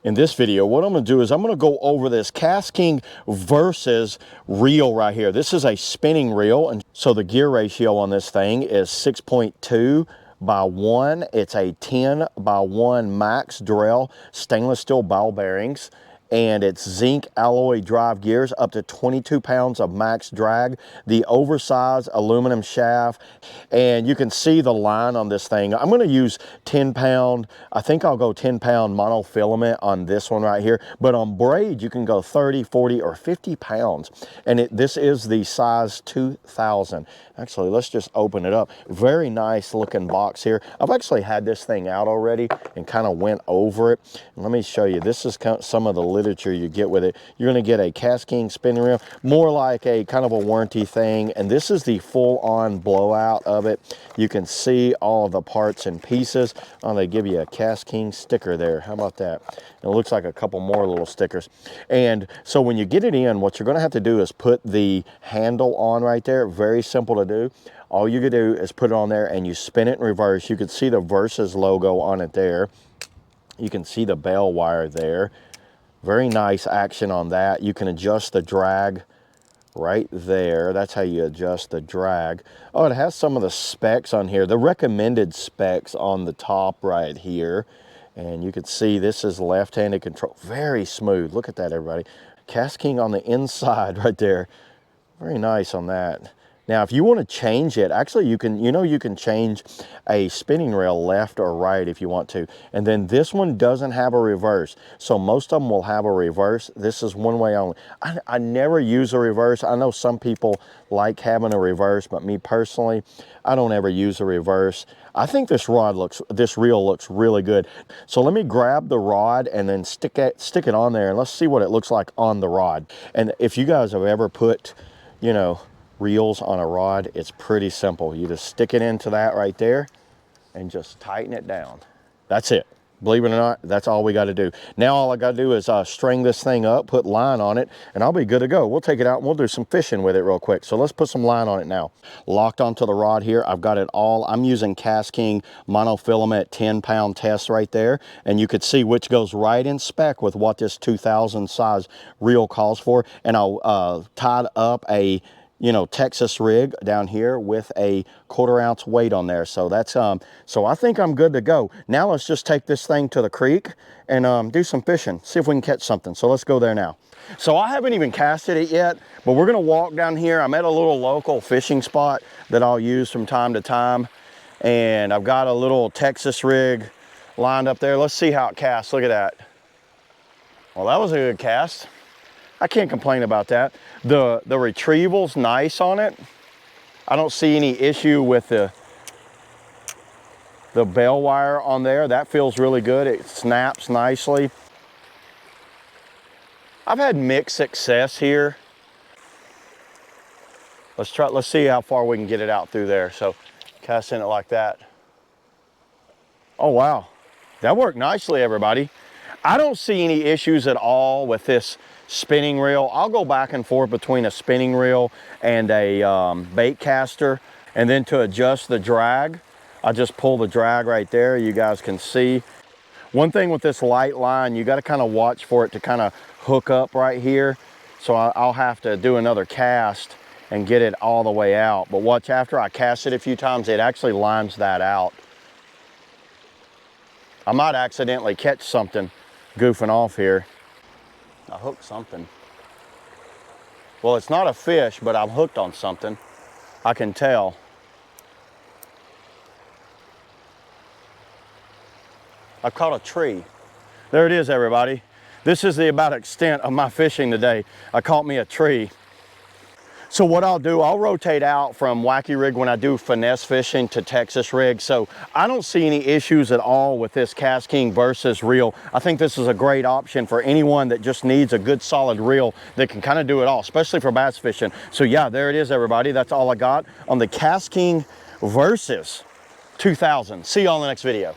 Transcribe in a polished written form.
In this video, what I'm going to do is I'm going to go over this KastKing Verus reel right here. This is a spinning reel, and so the gear ratio on this thing is 6.2 by 1. It's a 10 by 1 max Durrell stainless steel ball bearings, and it's zinc alloy drive gears, up to 22 pounds of max drag, the oversized aluminum shaft, and you can see the line on this thing. I'm going to use 10 pound, I think I'll go 10 pound monofilament on this one right here, but on braid you can go 30, 40, or 50 pounds, and this is the size 2000. Actually, let's just open it up. Very nice looking box here. I've actually had this thing out already and kind of went over it. And let me show you. This is some of the literature you get with it. You're going to get a KastKing spinning reel, more like a kind of a warranty thing. And this is the full-on blowout of it. You can see all of the parts and pieces. Oh, they give you a KastKing sticker there. How about that? And it looks like a couple more little stickers. And so when you get it in, what you're going to have to do is put the handle on right there. Very simple to do. All you can do is put it on there and you spin it in reverse. You can see the Verus logo on it there. You can see the bell wire there. Very nice action on that. You can adjust the drag right there. That's how you adjust the drag. Oh, it has some of the specs on here, the recommended specs on the top right here. And you can see this is left-handed control. Very smooth. Look at that, everybody. KastKing on the inside right there. Very nice on that. Now, if you want to change it, actually you can, you can change a spinning reel left or right if you want to. And then this one doesn't have a reverse. So most of them will have a reverse. This is one way only. I never use a reverse. I know some people like having a reverse, but me personally, I don't ever use a reverse. I think this reel looks really good. So let me grab the rod and then stick it on there, and let's see what it looks like on the rod. And if you guys have ever put, reels on a rod, it's pretty simple. You just stick it into that right there and just tighten it down. That's it. Believe it or not, that's all we got to do. Now all I got to do is string this thing up, put line on it, and I'll be good to go. We'll take it out and we'll do some fishing with it real quick. So let's put some line on it now. Locked onto the rod here, I've got it all. I'm using KastKing monofilament 10-pound test right there, and you could see which goes right in spec with what this 2000 size reel calls for. And I'll tied up a Texas rig down here with a 1/4 ounce weight on there. So that's so I think I'm good to go. Now let's just take this thing to the creek and do some fishing, see if we can catch something. So let's go there now. So I haven't even casted it yet, but we're gonna walk down here. I'm at a little local fishing spot that I'll use from time to time, and I've got a little Texas rig lined up there. Let's see how it casts. Look at that. Well, that was a good cast. I can't complain about that. The retrieval's nice on it. I don't see any issue with the bell wire on there. That feels really good. It snaps nicely. I've had mixed success here. Let's see how far we can get it out through there. So casting it like that. Oh wow, that worked nicely, everybody. I don't see any issues at all with this spinning reel. I'll go back and forth between a spinning reel and a bait caster. And then to adjust the drag, I just pull the drag right there. You guys can see. One thing with this light line, you got to kind of watch for it to kind of hook up right here. So I'll have to do another cast and get it all the way out. But watch, after I cast it a few times, it actually lines that out. I might accidentally catch something goofing off here. I hooked something. Well, it's not a fish, but I'm hooked on something. I can tell. I caught a tree. There it is, everybody. This is the about extent of my fishing today. I caught me a tree. So what I'll do, I'll rotate out from wacky rig when I do finesse fishing to Texas rig. So I don't see any issues at all with this KastKing Verus reel. I think this is a great option for anyone that just needs a good solid reel that can kind of do it all, especially for bass fishing. So yeah, there it is, everybody. That's all I got on the KastKing Verus 2000. See you all in the next video.